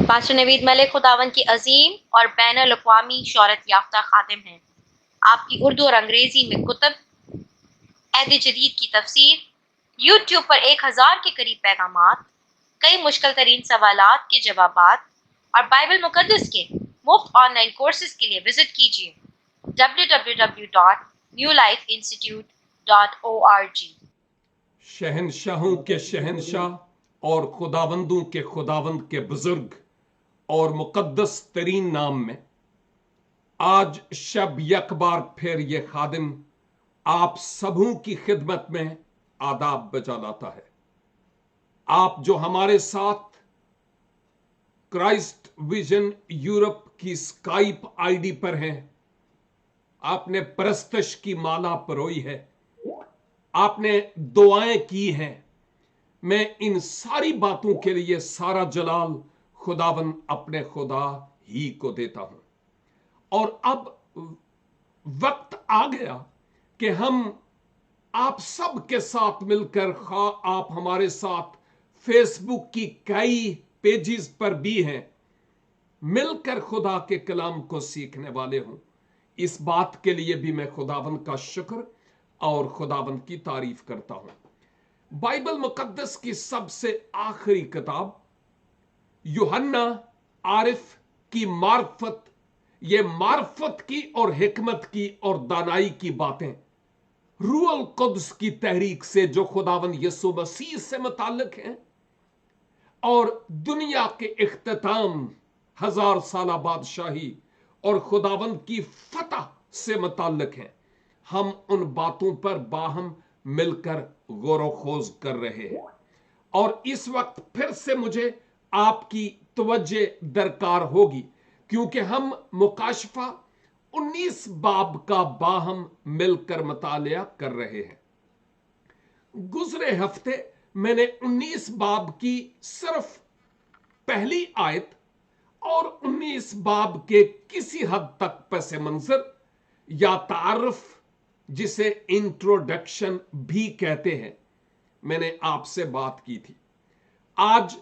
Pastor Naveed Malik खुदावन की अजीम और बैन अल-अक़वामी शोहरत याफ्ता खादिम हैं। आपकी उर्दू और अंग्रेजी में कुतब, अहद जदीद की तफसीर, यूट्यूब पर 1000 के करीब पैगामात, कई मुश्किल तरीन सवालात के जवाबात और बाइबल मुकद्दस के मुफ्त ऑनलाइन कोर्सेज के लिए विजिट कीजिए www.newlifeinstitute.org। शहनशाहों के शहनशाह और खुदावंदों के खुदावंद के बुजुर्ग और मुकद्दस तरीन नाम में आज शब यकबार फिर ये खादिम आप सबों की खिदमत में आदाब बजा लाता है। आप जो हमारे साथ क्राइस्ट विजन यूरोप की स्काइप आईडी पर हैं, आपने परस्तश की माला परोई है, आपने दुआएं की हैं। मैं इन सारी बातों के लिए सारा जलाल खुदावन अपने खुदा ही को देता हूं। और अब वक्त आ गया कि हम आप सब के साथ मिलकर, खा आप हमारे साथ फेसबुक की कई पेजेस पर भी हैं, मिलकर खुदा के कलाम को सीखने वाले हों। इस बात के लिए भी मैं खुदावन का शुक्र और खुदावन की तारीफ करता हूं। बाइबल मुकद्दस की सबसे आखिरी किताब यूहन्ना आरिफ की मार्फत, ये मार्फत की और हिकमत की और दानाई की बातें रूह अल कुद्स की तहरीक से जो खुदावन यीशु मसीह से मुताल्लिक हैं और दुनिया के इख्तिताम, 1000 साला बादशाही और खुदावंद की फतह से मुताल्लिक हैं, हम उन बातों पर बाहम मिलकर गौर खोज कर रहे हैं। और इस वक्त फिर से मुझे आपकी तवज्जो दरकार होगी, क्योंकि हम मुकाशफा 19 बाब का बाहम मिलकर मुतालिया कर रहे हैं। गुजरे हफ्ते मैंने 19 बाब की सिर्फ पहली आयत और 19 बाब के किसी हद तक पस मंजर या तारुफ, जिसे इंट्रोडक्शन भी कहते हैं, मैंने आपसे बात की थी। आज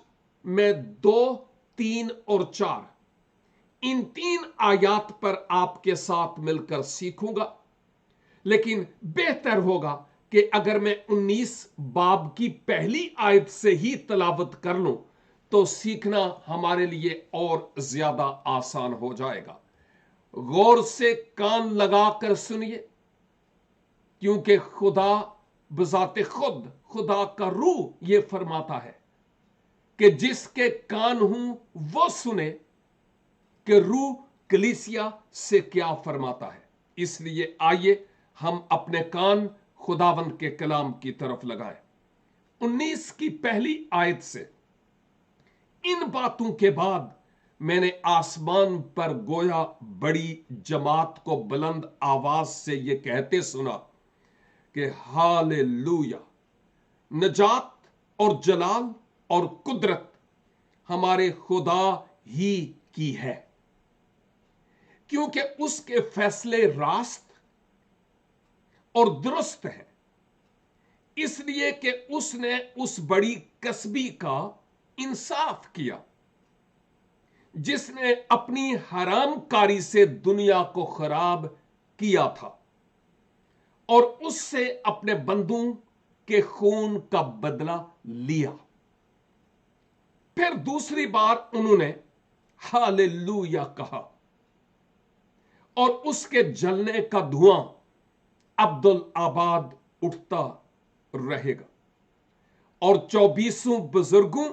मैं 2, 3 और 4 इन 3 आयात पर आपके साथ मिलकर सीखूंगा। लेकिन बेहतर होगा कि अगर मैं 19 बाब की पहली आयत से ही तलावत कर लूं तो सीखना हमारे लिए और ज्यादा आसान हो जाएगा। गौर से कान लगाकर सुनिए, क्योंकि खुदा बजाते खुद, खुदा का रूह यह फरमाता है कि जिसके कान हूं वो सुने कि रूह कलीसिया से क्या फरमाता है। इसलिए आइए हम अपने कान खुदावंद के कलाम की तरफ लगाएं। 19 की पहली आयत से, इन बातों के बाद मैंने आसमान पर गोया बड़ी जमात को बुलंद आवाज से यह कहते सुना कि हालेलुया, नजात और जलाल और कुदरत हमारे खुदा ही की है, क्योंकि उसके फैसले रास्त और दुरुस्त हैं, इसलिए कि उसने उस बड़ी कसबी का इंसाफ किया जिसने अपनी हरामकारी से दुनिया को खराब किया था और उससे अपने बंदों के खून का बदला लिया। फिर दूसरी बार उन्होंने हालेलुया कहा और उसके जलने का धुआं अब्दुल आबाद उठता रहेगा। और 24 बुजुर्गों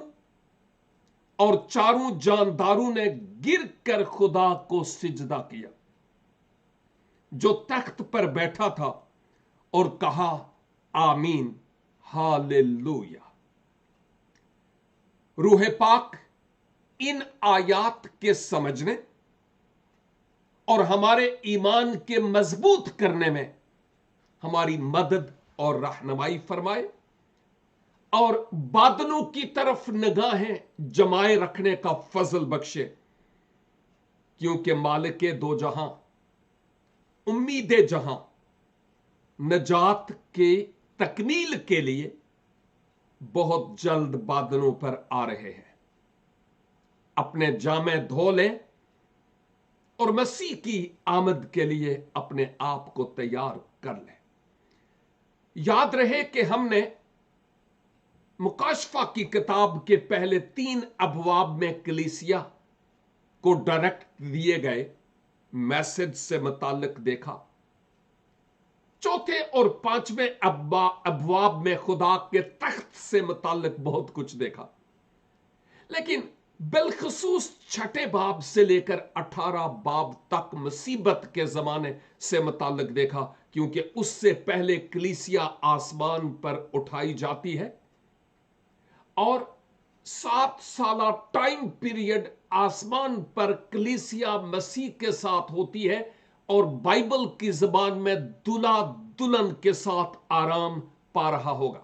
और 4 जानदारों ने गिर कर खुदा को सिजदा किया जो तख्त पर बैठा था और कहा आमीन, हालेलुया। रूह पाक इन आयात के समझने और हमारे ईमान के मजबूत करने में हमारी मदद और रहनुमाई फरमाए और बादलों की तरफ निगाहें जमाए रखने का फजल बख्शे, क्योंकि मालिके दो जहां, उम्मीदे जहां, नजात के तकमील के लिए बहुत जल्द बादलों पर आ रहे हैं। अपने जामे धो लें और मसीह की आमद के लिए अपने आप को तैयार कर लें। याद रहे कि हमने मुकाशफा की किताब के पहले 3 अबवाब में कलीसिया को डायरेक्ट दिए गए मैसेज से मुताल्लिक देखा। चौथे और 5वें अबवाब में खुदा के तख्त से मुताल्लिक बहुत कुछ देखा, लेकिन बिलखसूस 6ठे बाब से लेकर 18 बाब तक मुसीबत के जमाने से मुताल्लिक देखा, क्योंकि उससे पहले कलीसिया आसमान पर उठाई जाती है और 7 साला टाइम पीरियड आसमान पर कलीसिया मसीह के साथ होती है और बाइबल की जुबान में दुल्हा दुल्हन के साथ आराम पा रहा होगा,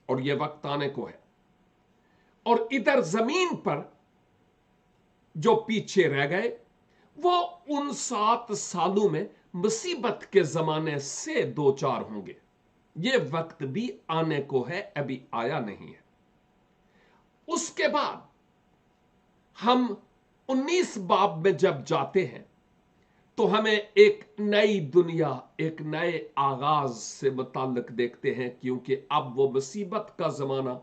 और यह वक्त आने को है। और इधर जमीन पर जो पीछे रह गए वो उन 7 सालों में मुसीबत के जमाने से 2-4 होंगे। यह वक्त भी आने को है, अभी आया नहीं है। उसके बाद हम 19 बाब में जब जाते हैं तो हमें एक नई दुनिया, एक नए आगाज से मुताल्लिक देखते हैं, क्योंकि अब वो मुसीबत का जमाना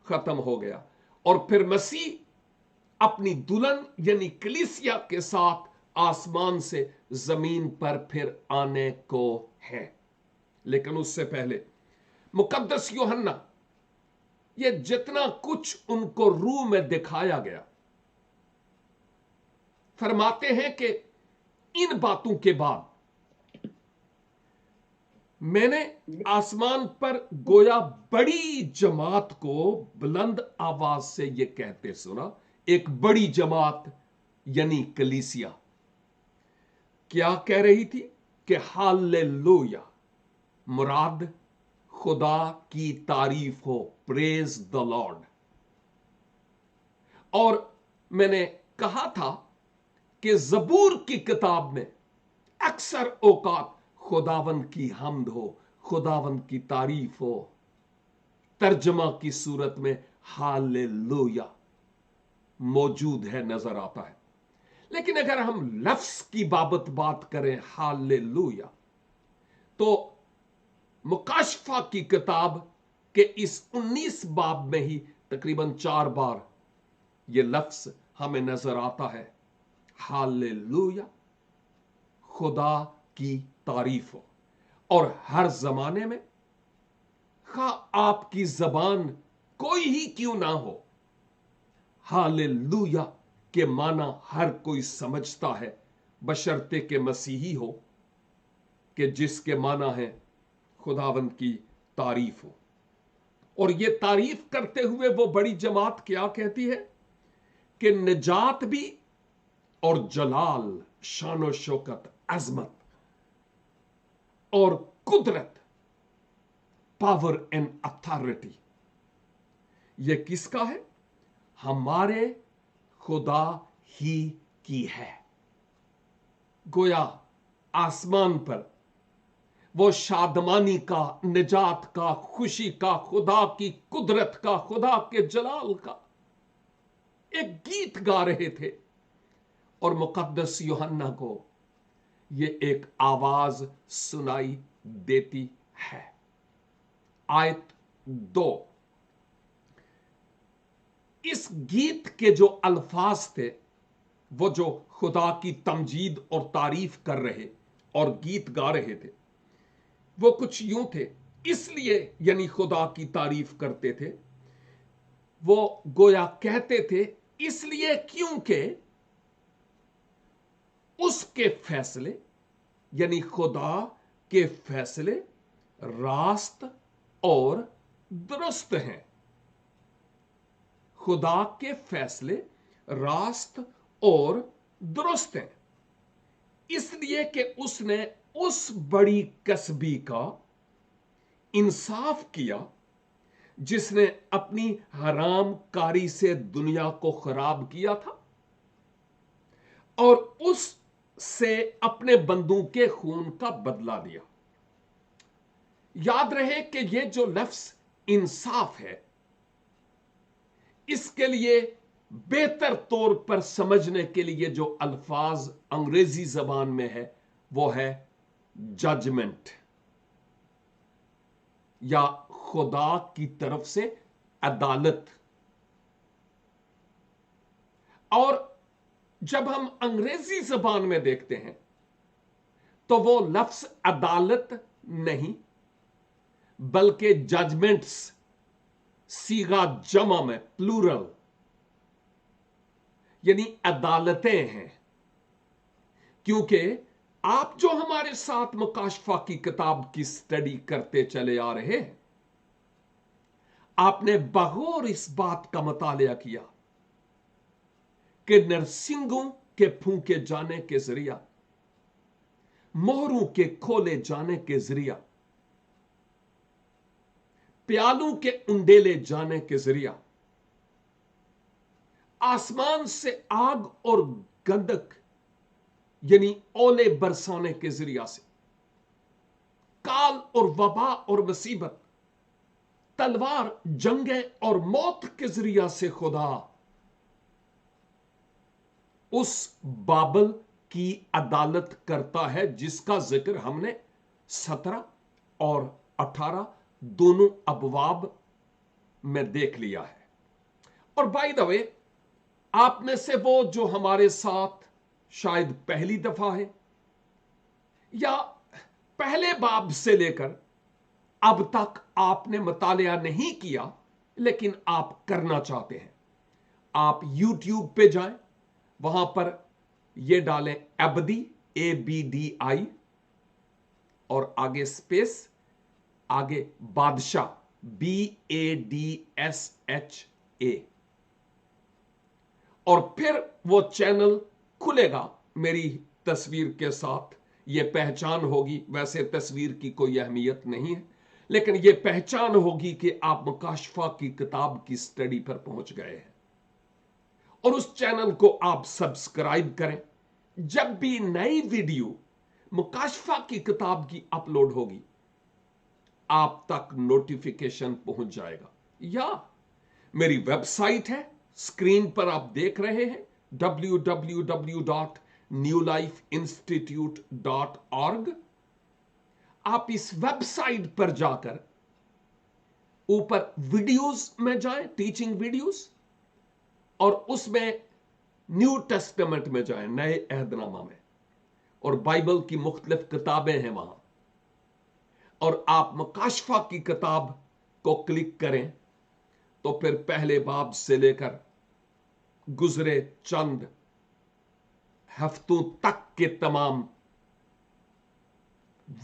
खत्म हो गया और फिर मसीह अपनी दुल्हन यानी कलीसिया के साथ आसमान से जमीन पर फिर आने को है। लेकिन उससे पहले मुकद्दस यूहन्ना ये जितना कुछ उनको रूह में दिखाया गया, फरमाते हैं कि इन बातों के बाद मैंने आसमान पर गोया बड़ी जमात को बुलंद आवाज से यह कहते सुना। एक बड़ी जमात यानी कलीसिया क्या कह रही थी कि हालेलुया, मुराद खुदा की तारीफ हो, प्रेज द लॉर्ड। और मैंने कहा था कि ज़बूर की किताब में अक्सर औकात खुदावन की हम्द हो, खुदावन की तारीफ हो, तर्जमा की सूरत में हालेलुया मौजूद है, नजर आता है। लेकिन अगर हम लफ्ज की बाबत बात करें हालेलुया, तो मुकाशफा की किताब के इस 19 बाब में ही तकरीबन 4 बार यह लफ्ज हमें नजर आता है, हालेलुया, खुदा की तारीफ हो। और हर जमाने में खा आपकी जबान कोई ही क्यों ना हो, हालेलुया के माना हर कोई समझता है, बशर्ते के मसीही हो कि जिसके माना है खुदावन की तारीफ हो। और यह तारीफ करते हुए वो बड़ी जमात क्या कहती है कि निजात भी और जलाल, शानो शौकत, अजमत और कुदरत, पावर एंड अथॉरिटी यह किसका है? हमारे खुदा ही की है। गोया आसमान पर वो शादमानी का, निजात का, खुशी का, खुदा की कुदरत का, खुदा के जलाल का एक गीत गा रहे थे और मुकद्दस यूहन्ना को ये एक आवाज सुनाई देती है। आयत 2, इस गीत के जो अल्फाज थे, वो जो खुदा की तमजीद और तारीफ कर रहे और गीत गा रहे थे, वो कुछ यूं थे। इसलिए यानी खुदा की तारीफ करते थे, वो गोया कहते थे इसलिए क्योंकि उसके फैसले यानी खुदा के फैसले रास्त और दुरुस्त हैं। खुदा के फैसले रास्त और दुरुस्त हैं, इसलिए कि उसने उस बड़ी कसबी का इंसाफ किया जिसने अपनी हराम कारी से दुनिया को खराब किया था और उससे अपने बंदों के खून का बदला लिया। याद रहे कि यह जो लफ्ज इंसाफ है, इसके लिए बेहतर तौर पर समझने के लिए जो अल्फाज अंग्रेजी जबान में है वो है जजमेंट, या खुदा की तरफ से अदालत। और जब हम अंग्रेजी जबान में देखते हैं तो वो लफ्ज अदालत नहीं बल्कि जजमेंट्स, सीगा जमा में प्लूरल, यानी अदालतें हैं। क्योंकि आप जो हमारे साथ मुकाशफा की किताब की स्टडी करते चले आ रहे हैं, आपने बगौर इस बात का मुतालिया किया कि नरसिंगों के फूंके जाने के जरिया, मोहरों के खोले जाने के जरिया, प्यालों के उंडेले जाने के जरिया, आसमान से आग और गंधक यानी ओले बरसाने के जरिया से, काल और वबा और मुसीबत, तलवार, जंगे और मौत के जरिया से खुदा उस बाबल की अदालत करता है जिसका जिक्र हमने 17 और 18 दोनों अबवाब में देख लिया है। और बाय द वे, आप में से वो जो हमारे साथ शायद पहली दफा है या पहले बाब से लेकर अब तक आपने मुतालिया नहीं किया लेकिन आप करना चाहते हैं, आप YouTube पे जाएं, वहां पर ये डालें अब्दी, ABDI, और आगे स्पेस, आगे बादशाह, BADSHA, और फिर वो चैनल खुलेगा मेरी तस्वीर के साथ। ये पहचान होगी, वैसे तस्वीर की कोई अहमियत नहीं है, लेकिन ये पहचान होगी कि आप मुकाशफा की किताब की स्टडी पर पहुंच गए हैं। और उस चैनल को आप सब्सक्राइब करें। जब भी नई वीडियो मुकाशफा की किताब की अपलोड होगी आप तक नोटिफिकेशन पहुंच जाएगा। या मेरी वेबसाइट है, स्क्रीन पर आप देख रहे हैं, www.newlifeinstitute.org। आप इस वेबसाइट पर जाकर ऊपर वीडियोस में जाएं, टीचिंग वीडियोस, और उसमें न्यू टेस्टामेंट में जाएं, नए अहदनामा में, और बाइबल की मुख्तलिफ किताबें हैं वहां, और आप मुकाशफा की किताब को क्लिक करें तो फिर पहले बाब से लेकर गुजरे चंद हफ्तों तक के तमाम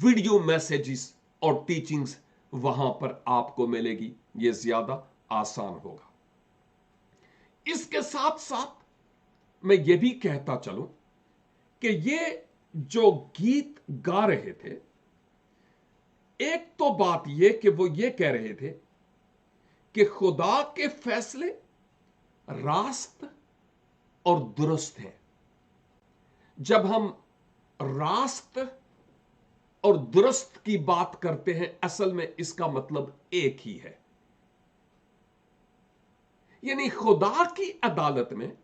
वीडियो मैसेजेस और टीचिंग्स वहां पर आपको मिलेगी। यह ज्यादा आसान होगा। इसके साथ साथ मैं ये भी कहता चलूं कि ये जो गीत गा रहे थे, एक तो बात ये कि वो ये कह रहे थे कि खुदा के फैसले रास्त और दुरुस्त हैं। जब हम रास्त और दुरुस्त की बात करते हैं, असल में इसका मतलब एक ही है, यानी खुदा की अदालत में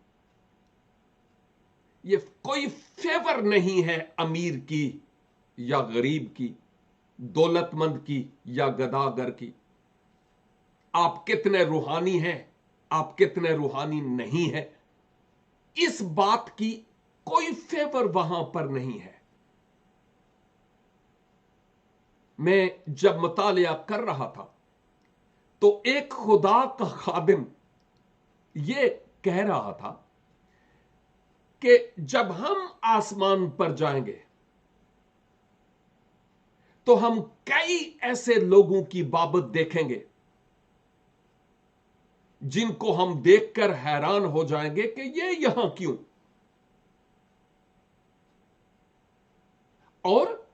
ये कोई फेवर नहीं है अमीर की या गरीब की, दौलतमंद की या गदागर की, आप कितने रूहानी हैं, आप कितने रूहानी नहीं है, इस बात की कोई फेवर वहां पर नहीं है। मैं जब मुतालिया कर रहा था तो एक खुदा का खादिम ये कह रहा था कि जब हम आसमान पर जाएंगे तो हम कई ऐसे लोगों की बाबत देखेंगे जिनको हम देखकर हैरान हो जाएंगे कि ये यहां क्यों, और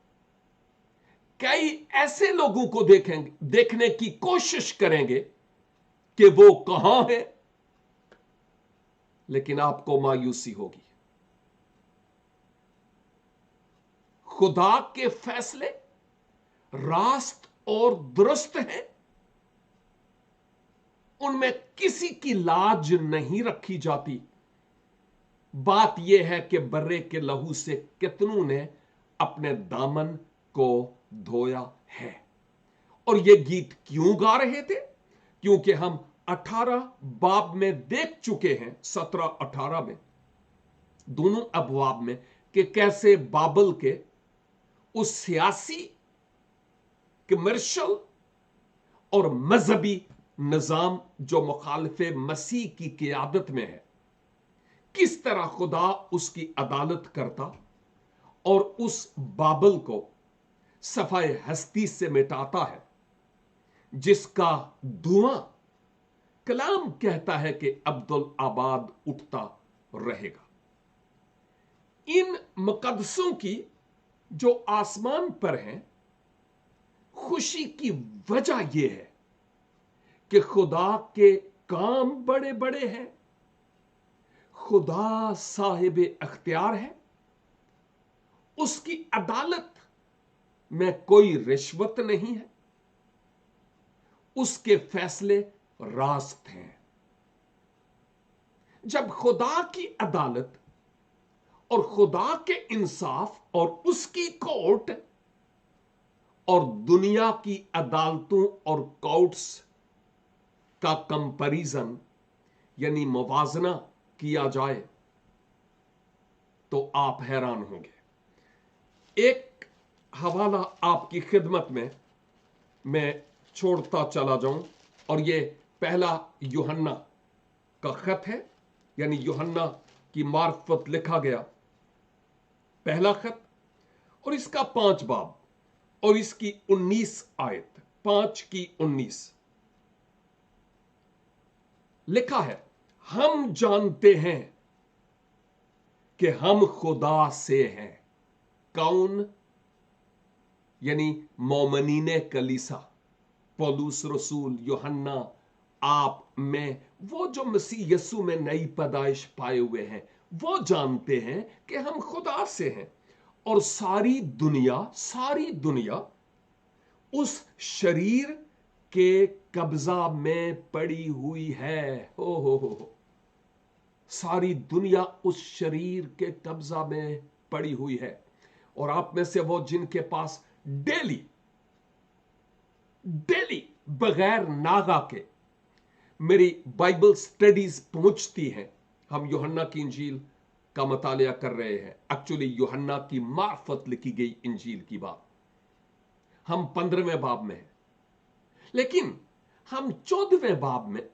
कई ऐसे लोगों को देखेंगे, देखने की कोशिश करेंगे कि वो कहां है, लेकिन आपको मायूसी होगी। खुदा के फैसले रास्त और दुरुस्त हैं, उनमें किसी की लाज नहीं रखी जाती। बात यह है कि बर्रे के लहू से कितनों ने अपने दामन को धोया है। और ये गीत क्यों गा रहे थे? क्योंकि हम 18 बाब में देख चुके हैं, 17-18 में, दोनों अबवाब में, कि कैसे बाबल के उस सियासी, कमर्शियल और मजहबी निजाम जो मुखालिफे मसीह की क़ियादत में है, किस तरह खुदा उसकी अदालत करता और उस बाबल को सफाए हस्ती से मिटाता है, जिसका धुआं कलाम कहता है कि अब्दुल आबाद उठता रहेगा। इन मुकद्दसों की जो आसमान पर हैं, खुशी की वजह यह है कि खुदा के काम बड़े बड़े हैं, खुदा साहिब अख्तियार है, उसकी अदालत में कोई रिश्वत नहीं है, उसके फैसले रास्त हैं। जब खुदा की अदालत और खुदा के इंसाफ और उसकी कोर्ट और दुनिया की अदालतों और कोर्ट्स का कंपैरिजन यानी मुवाजना किया जाए तो आप हैरान होंगे। एक हवाला आपकी खिदमत में मैं छोड़ता चला जाऊं, और ये पहला यूहन्ना का खत है, यानी यूहन्ना की मार्फत लिखा गया पहला खत, और इसका 5 बाब और इसकी 19 आयत, 5 की 19 लिखा है, हम जानते हैं कि हम खुदा से हैं। कौन? यानी मोमिनीने कलीसा, पौलुस रसूल, यूहन्ना, आप, मैं, वो जो मसीह यीशु में नई पैदाइश पाए हुए हैं, वो जानते हैं कि हम खुदा से हैं। और सारी दुनिया उस शरीर के कब्जा में पड़ी हुई है। हो सारी दुनिया उस शरीर के कब्जा में पड़ी हुई है। और आप में से वो जिनके पास डेली बगैर नागा के मेरी बाइबल स्टडीज पहुंचती हैं, हम यूहन्ना की इंजील का मुतालिया कर रहे हैं। एक्चुअली यूहन्ना की मार्फत लिखी गई इंजील की बात, हम 15वें बाब में हैं, लेकिन हम 14वें बाब में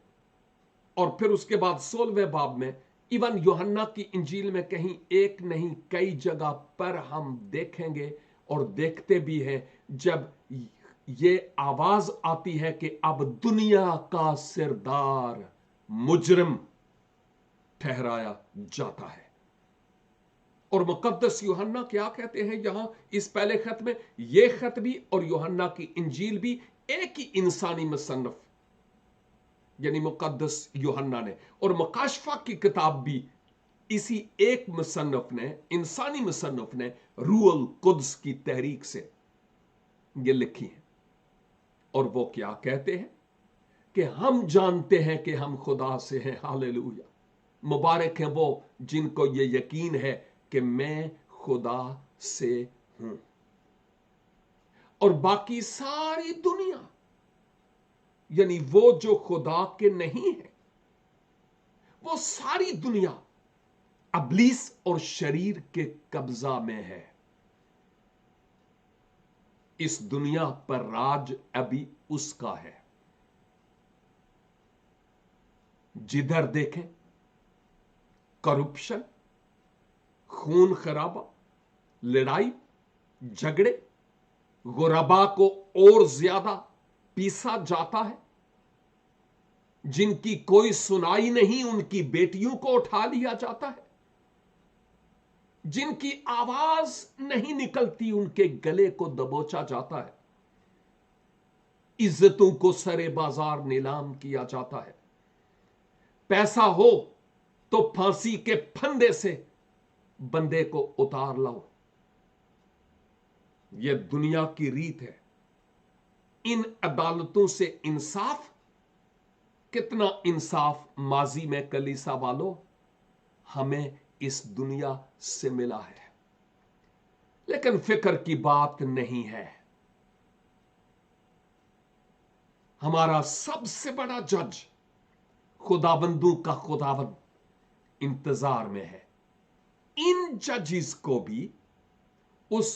और फिर उसके बाद 16वें बाब में, इवन यूहन्ना की इंजील में कहीं एक नहीं कई जगह पर हम देखेंगे और देखते भी हैं, जब ये आवाज आती है कि अब दुनिया का सिरदार मुजरिम ठहराया जाता है। और मुकद्दस यूहन्ना क्या कहते हैं यहां इस पहले खत में? ये खत भी और यूहन्ना की इंजील भी एक ही इंसानी मुसन्नफ यानी मुकद्दस यूहन्ना ने, और मुकाशफा की किताब भी इसी एक मुसन्नफ ने, इंसानी मुसन्नफ ने रूहुल कुद्स की तहरीक से ये लिखी है। और वो क्या कहते हैं कि हम जानते हैं कि हम खुदा से हैं। हालेलुया, मुबारक है वो जिनको ये यकीन है कि मैं खुदा से हूं। और बाकी सारी दुनिया यानी वो जो खुदा के नहीं है, वो सारी दुनिया अब्लीस और शरीर के कब्जा में है। इस दुनिया पर राज अभी उसका है। जिधर देखें करप्शन, खून खराबा, लड़ाई झगड़े, गुरबा को और ज्यादा पीसा जाता है। जिनकी कोई सुनाई नहीं, उनकी बेटियों को उठा लिया जाता है। जिनकी आवाज नहीं निकलती, उनके गले को दबोचा जाता है। इज्जतों को सरे बाजार नीलाम किया जाता है। पैसा हो तो फांसी के फंदे से बंदे को उतार लाओ। यह दुनिया की रीत है। इन अदालतों से इंसाफ कितना इंसाफ माजी में कलीसा वालों हमें इस दुनिया से मिला है, लेकिन फिक्र की बात नहीं है। हमारा सबसे बड़ा जज खुदाबंदों का खुदाबंद इंतजार में है। इन जजिस को भी उस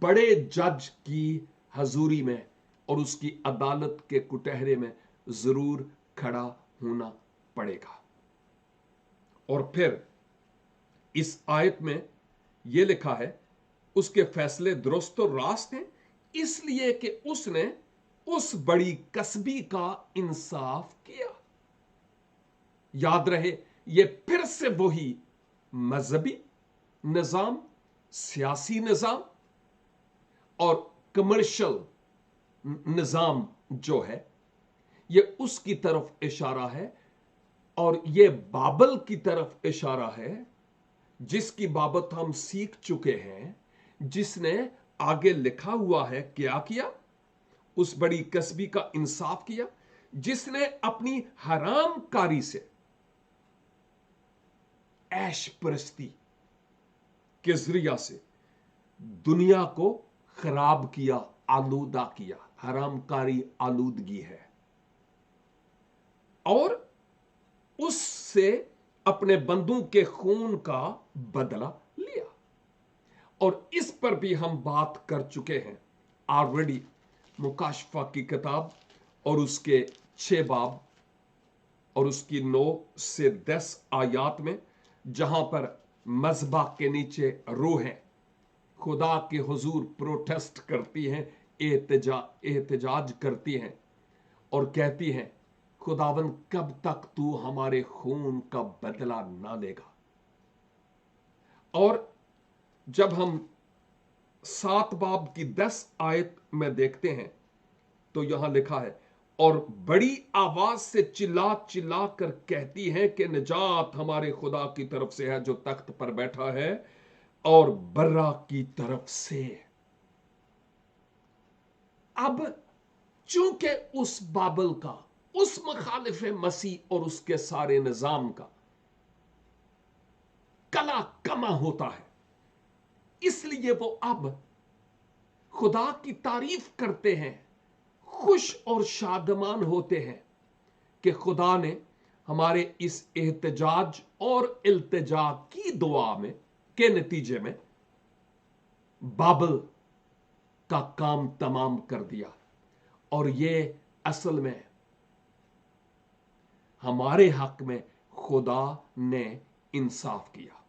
बड़े जज की हजूरी में और उसकी अदालत के कुटहरे में जरूर खड़ा होना पड़ेगा। और फिर इस आयत में यह लिखा है, उसके फैसले दुरुस्त और रास्त हैं, इसलिए कि उसने उस बड़ी कसबी का इंसाफ किया। याद रहे, यह फिर से वही मजहबी निजाम, सियासी निजाम और कमर्शियल निजाम जो है, यह उसकी तरफ इशारा है और यह बाबल की तरफ इशारा है, जिसकी बाबत हम सीख चुके हैं, जिसने आगे लिखा हुआ है क्या किया। उस बड़ी कसबी का इंसाफ किया, जिसने अपनी हराम कारी से ऐश परस्ती के जरिया से दुनिया को खराब किया, आलूदा किया। हरामकारी आलूदगी है, और उससे अपने बंदों के खून का बदला लिया। और इस पर भी हम बात कर चुके हैं ऑलरेडी, मुकाशफा की किताब और उसके 6 बाब और उसकी 9 से 10 आयात में, जहां पर मज़बा के नीचे रूहें खुदा के हुजूर प्रोटेस्ट करती हैं, एहतजाज करती हैं और कहती हैं, खुदावन कब तक तू हमारे खून का बदला ना लेगा। और जब हम 7 बाब की 10 आयत में देखते हैं तो यहां लिखा है, और बड़ी आवाज से चिल्ला चिल्ला कर कहती है कि निजात हमारे खुदा की तरफ से है जो तख्त पर बैठा है और बर्रा की तरफ से। अब चूंकि उस बाबल का, उस मुखालिफ मसीह और उसके सारे निजाम का कला कमा होता है, इसलिए वो अब खुदा की तारीफ करते हैं, खुश और शादमान होते हैं कि खुदा ने हमारे इस एहतजाज और इल्तिजा की दुआ में के नतीजे में बाबल का काम तमाम कर दिया। और ये असल में हमारे हक में खुदा ने इंसाफ किया।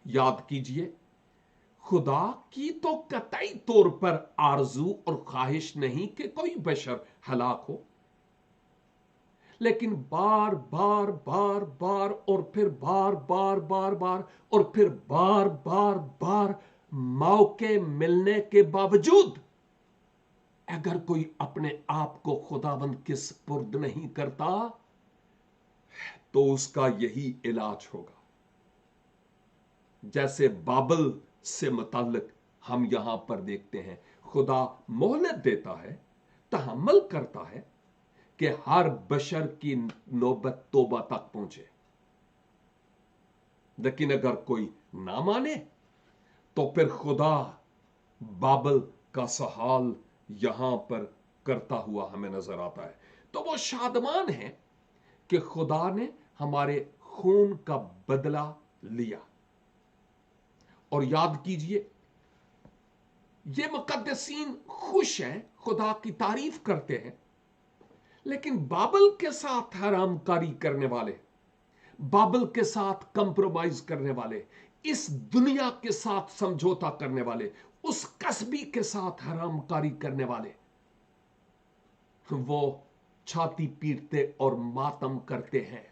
याद कीजिए, खुदा की तो कतई तौर पर आरजू और ख्वाहिश नहीं कि कोई बशर हलाक हो, लेकिन बार बार बार बार और फिर बार बार बार बार और फिर बार बार बार मौके मिलने के बावजूद अगर कोई अपने आप को खुदाबंद के सुपुर्द नहीं करता तो उसका यही इलाज होगा। जैसे बाबल से मुताल्लिक हम यहां पर देखते हैं, खुदा मोहलत देता है, तहम्मुल करता है कि हर बशर की नौबत तौबा तक पहुंचे, लेकिन अगर कोई ना माने तो फिर खुदा बाबल का सहाल यहां पर करता हुआ हमें नजर आता है। तो वो शादमान है कि खुदा ने हमारे खून का बदला लिया। और याद कीजिए, ये मुकद्दसीन खुश हैं, खुदा की तारीफ करते हैं, लेकिन बाबल के साथ हरामकारी करने वाले, बाबल के साथ कंप्रोमाइज करने वाले, इस दुनिया के साथ समझौता करने वाले, उस कस्बी के साथ हरामकारी करने वाले, वो छाती पीटते और मातम करते हैं,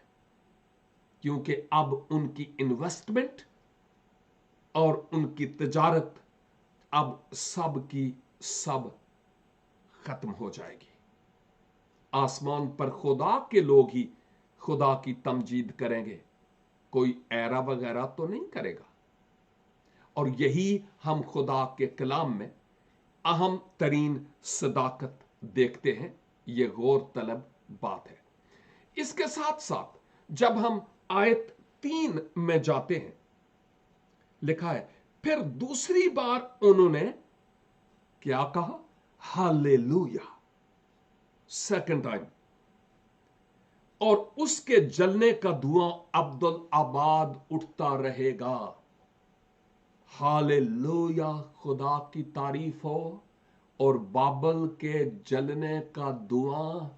क्योंकि अब उनकी इन्वेस्टमेंट और उनकी तिजारत अब सब की सब खत्म हो जाएगी। आसमान पर खुदा के लोग ही खुदा की तमजीद करेंगे, कोई ऐरा वगैरह तो नहीं करेगा। और यही हम खुदा के कलाम में अहम तरीन सदाकत देखते हैं। यह गौर तलब बात है। इसके साथ साथ जब हम आयत 3 में जाते हैं, लिखा है फिर दूसरी बार उन्होंने क्या कहा? Hallelujah, second time. और उसके जलने का धुआं अब्दुल आबाद उठता रहेगा। हालेलुया, खुदा की तारीफ हो। और बाबल के जलने का धुआं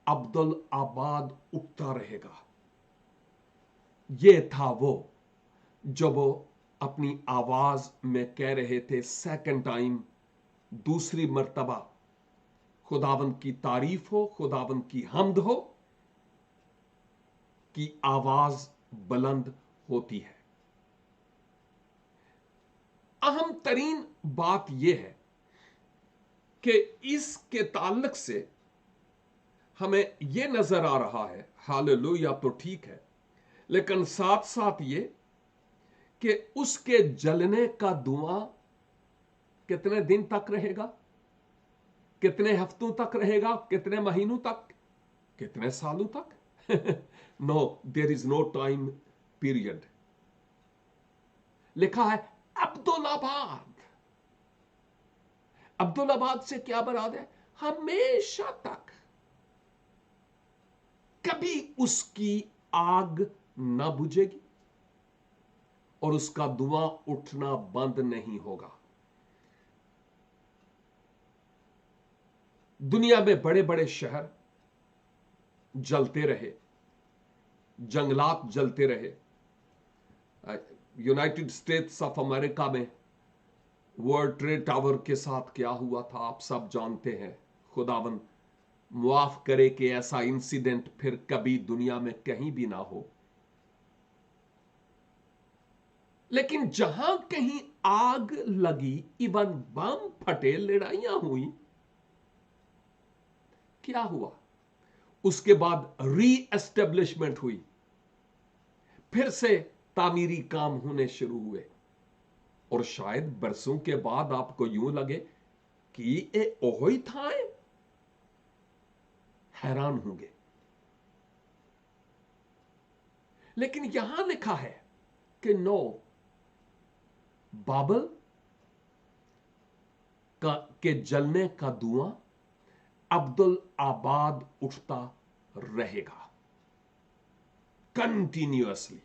अब्दुल आबाद उठता रहेगा। ये था वो जो वो अपनी आवाज में कह रहे थे, सेकंड टाइम, दूसरी मर्तबा, खुदावंद की तारीफ हो, खुदावंद की हम्द हो, की आवाज बुलंद होती है। अहम तरीन बात यह है कि इसके ताल्लुक से हमें यह नजर आ रहा है, हालेलुया तो ठीक है, लेकिन साथ साथ ये कि उसके जलने का धुआं कितने दिन तक रहेगा, कितने हफ्तों तक रहेगा, कितने महीनों तक, कितने सालों तक? No, there is no time period. लिखा है अब्दुल आबाद। अब्दुल आबाद से क्या मुराद है? हमेशा तक। कभी उसकी आग ना बुझेगी और उसका धुआं उठना बंद नहीं होगा। दुनिया में बड़े बड़े शहर जलते रहे, जंगलात जलते रहे। यूनाइटेड स्टेट्स ऑफ अमेरिका में वर्ल्ड ट्रेड टावर के साथ क्या हुआ था आप सब जानते हैं। खुदावन मुआफ करे कि ऐसा इंसिडेंट फिर कभी दुनिया में कहीं भी ना हो। लेकिन जहां कहीं आग लगी, इवन बम फटे, लड़ाइयां हुई, क्या हुआ? उसके बाद री एस्टेब्लिशमेंट हुई, फिर से तामीरी काम होने शुरू हुए। और शायद बरसों के बाद आपको यूं लगे कि ये ओही था, हैरान होंगे। लेकिन यहां लिखा है कि नो, बाबल के जलने का धुआं अब्दुल आबाद उठता रहेगा कंटिन्यूअसली।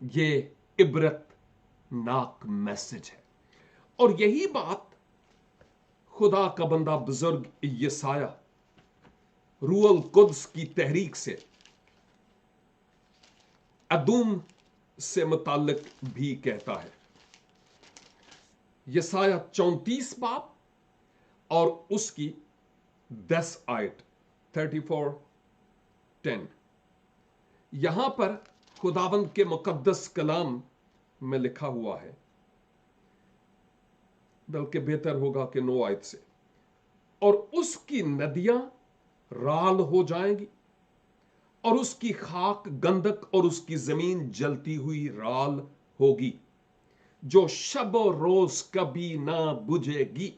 ये इबरत नाक मैसेज है। और यही बात खुदा का बंदा बुजुर्ग यसाया रूअल कुद्स की तहरीक से अदूम से मुताल्लिक भी कहता है। यसाया 34 बाब और उसकी 10 आयत 34:10, यहां पर खुदावंद के मुकद्दस कलाम में लिखा हुआ है, बल्कि बेहतर होगा कि 9 आयत से, और उसकी नदियां राल हो जाएंगी और उसकी खाक गंधक और उसकी जमीन जलती हुई राल होगी, जो शब और रोज कभी ना बुझेगी।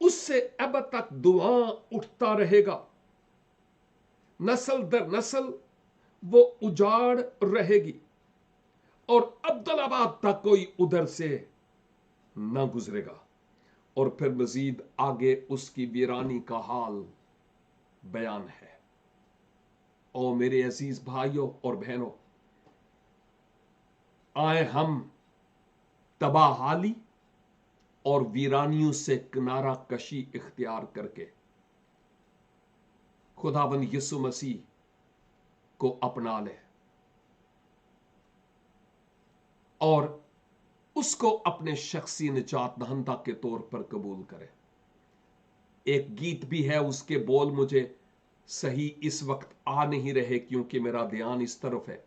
उससे अब तक धुआं उठता रहेगा, नस्ल दर नस्ल वो उजाड़ रहेगी, और अब्दुल आबाद तक कोई उधर से ना गुजरेगा। और फिर मजीद आगे उसकी वीरानी का हाल बयान है। ओ मेरे अजीज भाइयों और बहनों, आए हम तबाहाली और वीरानियों से किनारा कशी इख्तियार करके खुदाबंद यीशु मसीह को अपना ले और उसको अपने शख्सी निजात दहंदा के तौर पर कबूल करें। एक गीत भी है, उसके बोल मुझे सही इस वक्त आ नहीं रहे क्योंकि मेरा ध्यान इस तरफ है,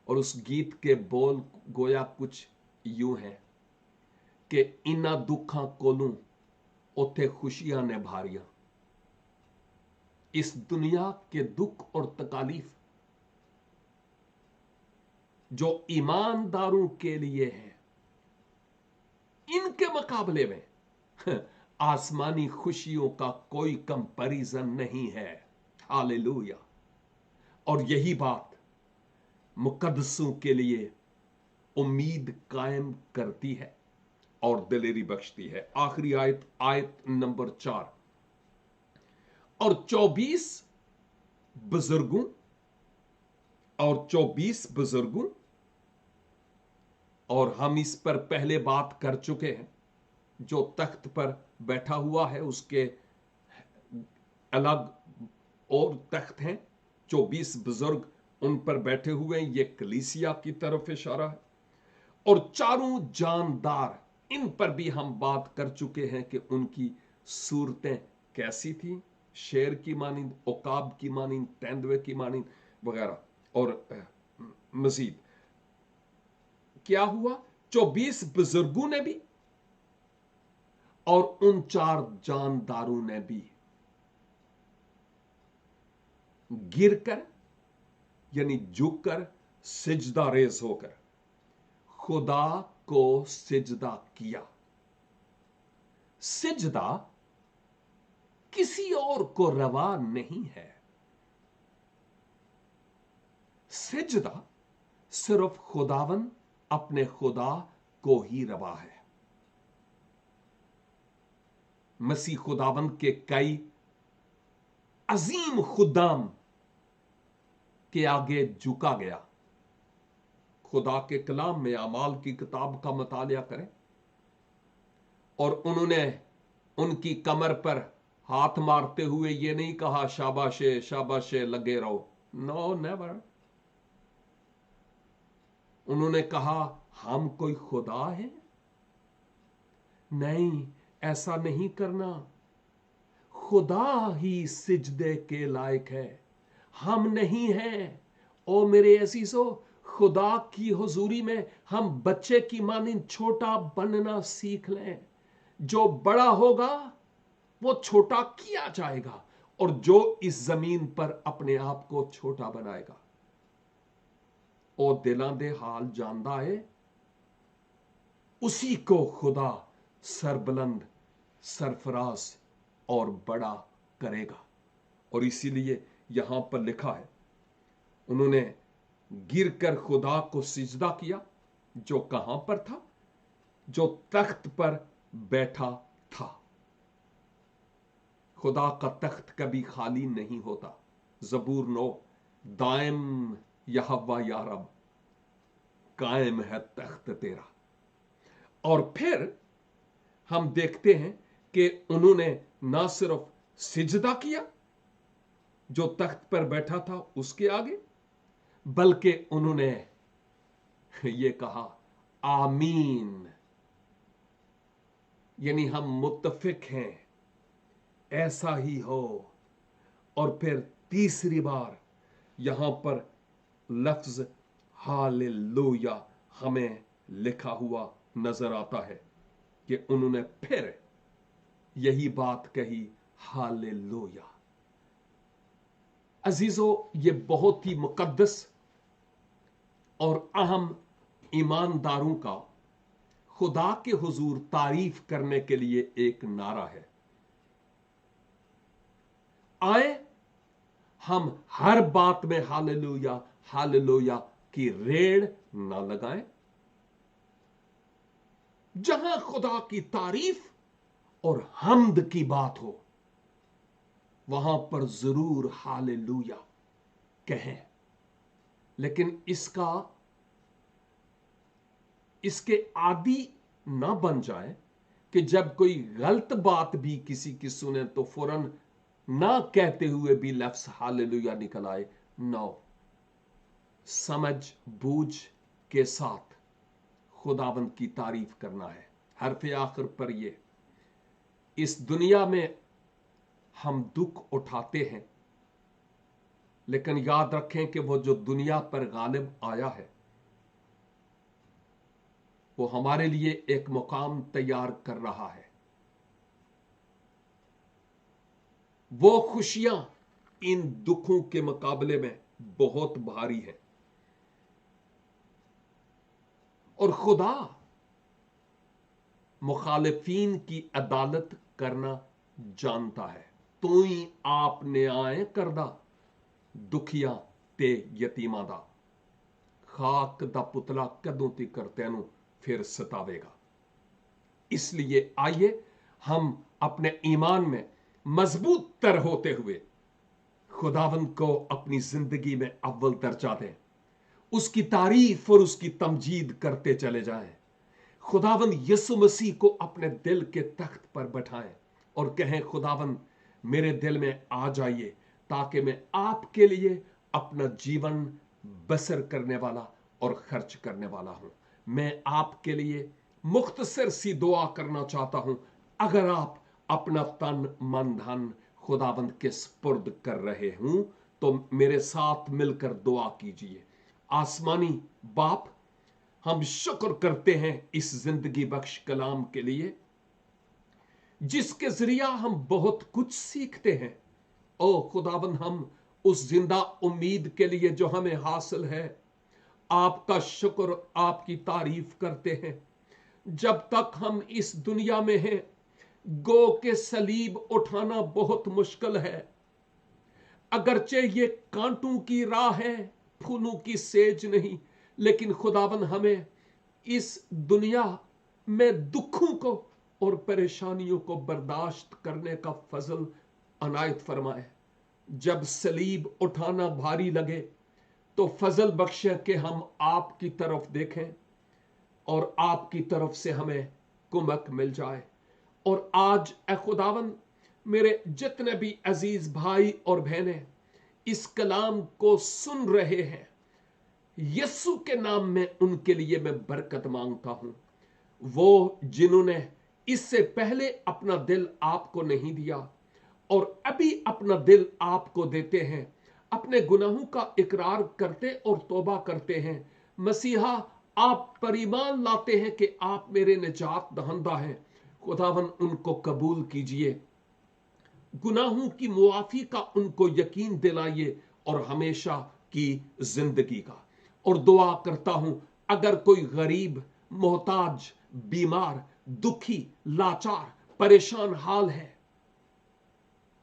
और उस गीत के बोल गोया कुछ यूं है कि इना दुखा कोलू उथे खुशियां ने भारियां। इस दुनिया के दुख और तकालीफ जो ईमानदारों के लिए है, इनके मुकाबले में आसमानी खुशियों का कोई कंपैरिजन नहीं है। हालेलुया। और यही बात मुकद्दसों के लिए उम्मीद कायम करती है और दिलेरी बख्शती है। आखिरी आयत, आयत नंबर 4। और 24 बुजुर्गों, और हम इस पर पहले बात कर चुके हैं, जो तख्त पर बैठा हुआ है उसके अलग और तख्त हैं। 24 बुजुर्ग उन पर बैठे हुए हैं, ये कलीसिया की तरफ इशारा है। और चारों जानदार, इन पर भी हम बात कर चुके हैं कि उनकी सूरतें कैसी थी, शेर की मानिंद, उकाब की मानिंद, तेंदुए की मानिंद वगैरह। और मजीद क्या हुआ, 24 बुजुर्गों ने भी और उन 4 जानदारों ने भी गिरकर, यानी झुककर, सिजदा रेज होकर खुदा को सिजदा किया। सिजदा किसी और को रवा नहीं है। सिजदा सिर्फ खुदावन अपने खुदा को ही रवा है। मसीह खुदावन के कई अजीम खुदाम के आगे झुका गया। खुदा के कलाम में अमाल की किताब का मुतालिया करें, और उन्होंने उनकी कमर पर हाथ मारते हुए ये नहीं कहा शाबाशे शाबाशे लगे रहो। No, never. उन्होंने कहा हम कोई खुदा है? नहीं, ऐसा नहीं करना। खुदा ही सिजदे के लायक है, हम नहीं हैं। ओ मेरे अजीजों, खुदा की हुजूरी में हम बच्चे की मानिंद छोटा बनना सीख लें। जो बड़ा होगा वो छोटा किया जाएगा, और जो इस जमीन पर अपने आप को छोटा बनाएगा ओ दिलां दे हाल जानदा है, उसी को खुदा सरबुलंद, सरफराज और बड़ा करेगा। और इसीलिए यहां पर लिखा है, उन्होंने गिरकर खुदा को सिजदा किया, जो कहां पर था, जो तख्त पर बैठा था। खुदा का तख्त कभी खाली नहीं होता। जबूर 9, दायम यहोवा या रब, कायम है तख्त तेरा। और फिर हम देखते हैं कि उन्होंने ना सिर्फ सिजदा किया जो तख्त पर बैठा था उसके आगे, बल्कि उन्होंने ये कहा आमीन, यानी हम मुत्तफिक हैं, ऐसा ही हो। और फिर तीसरी बार यहां पर लफ्ज हालेलुया हमें लिखा हुआ नजर आता है कि उन्होंने फिर यही बात कही, हालेलुया। अजीजों, ये बहुत ही मुकद्दस और अहम ईमानदारों का खुदा के हुजूर तारीफ करने के लिए एक नारा है। आए हम हर बात में हालेलुया हालेलुया की रेड़ ना लगाएं। जहां खुदा की तारीफ और हम्द की बात हो, वहां पर जरूर हालेलुया कहें। लेकिन इसके आदी ना बन जाए कि जब कोई गलत बात भी किसी की सुने तो फौरन ना कहते हुए भी लफ्ज हालेलुया निकल आए। नो, समझ बूझ के साथ खुदावंद की तारीफ करना है। हरफ आखिर पर ये, इस दुनिया में हम दुख उठाते हैं, लेकिन याद रखें कि वो जो दुनिया पर गालिब आया है वो हमारे लिए एक मुकाम तैयार कर रहा है। वो खुशियां इन दुखों के मुकाबले में बहुत भारी है। और खुदा मुखालिफीन की अदालत करना जानता है। तू ही आप न्याय करदा दुखिया ते यतीमां दा। खाक दा पुतला कदों तिकर तैनू फिर सतावेगा। इसलिए आइए हम अपने ईमान में मजबूत तर होते हुए खुदावंद को अपनी जिंदगी में अव्वल दर्जा दें, उसकी तारीफ और उसकी तमजीद करते चले जाएं। खुदावंद यीशु मसीह को अपने दिल के तख्त पर बैठाएं और कहें, खुदावंद मेरे दिल में आ जाइए ताकि मैं आपके लिए अपना जीवन बसर करने वाला और खर्च करने वाला हूं। मैं आपके लिए मुख्तसर सी दुआ करना चाहता हूं। अगर आप अपना तन मन धन खुदावंद के स्पुर्द कर रहे हूं तो मेरे साथ मिलकर दुआ कीजिए। आसमानी बाप, हम शुक्र करते हैं इस जिंदगी बख्श कलाम के लिए, जिसके जरिया हम बहुत कुछ सीखते हैं। ओ खुदावंद, हम उस जिंदा उम्मीद के लिए जो हमें हासिल है आपका शुक्र, आपकी तारीफ करते हैं। जब तक हम इस दुनिया में हैं, गो के सलीब उठाना बहुत मुश्किल है। अगरचे ये कांटों की राह है, फूलों की सेज नहीं, लेकिन खुदावन हमें इस दुनिया में दुखों को और परेशानियों को बर्दाश्त करने का फजल अनायत फरमाए। जब सलीब उठाना भारी लगे तो फजल बख्शे कि हम आपकी तरफ देखें और आपकी तरफ से हमें कुमक मिल जाए। और आज ए खुदावन, मेरे जितने भी अजीज भाई और बहनें इस कलाम को सुन रहे हैं, यीशु के नाम में उनके लिए मैं बरकत मांगता हूं। वो जिन्होंने इससे पहले अपना दिल आपको नहीं दिया और अभी अपना दिल आपको देते हैं, अपने गुनाहों का इकरार करते और तौबा करते हैं, मसीहा आप पर ईमान लाते हैं कि आप मेरे निजात दहंदा हैं, खुदावन उनको कबूल कीजिए। गुनाहों की मुआफी का उनको यकीन दिलाइए और हमेशा की जिंदगी का। और दुआ करता हूं, अगर कोई गरीब, मोहताज, बीमार, दुखी, लाचार, परेशान हाल है,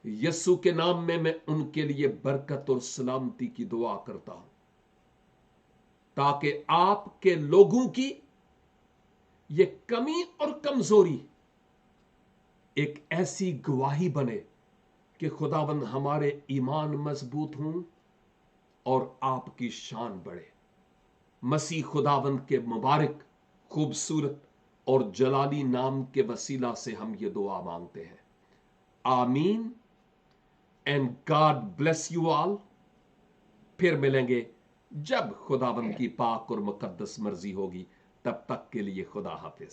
यीशु के नाम में मैं उनके लिए बरकत और सलामती की दुआ करता हूं, ताकि आपके लोगों की ये कमी और कमजोरी एक ऐसी गवाही बने कि खुदाबंद हमारे ईमान मजबूत हों और आपकी शान बढ़े। मसीह खुदाबंद के मुबारक, खूबसूरत और जलाली नाम के वसीला से हम ये दुआ मांगते हैं। आमीन। And God bless you all. फिर मिलेंगे जब खुदाबंद की पाक और मुकद्दस मर्जी होगी। तब तक के लिए खुदा हाफिज।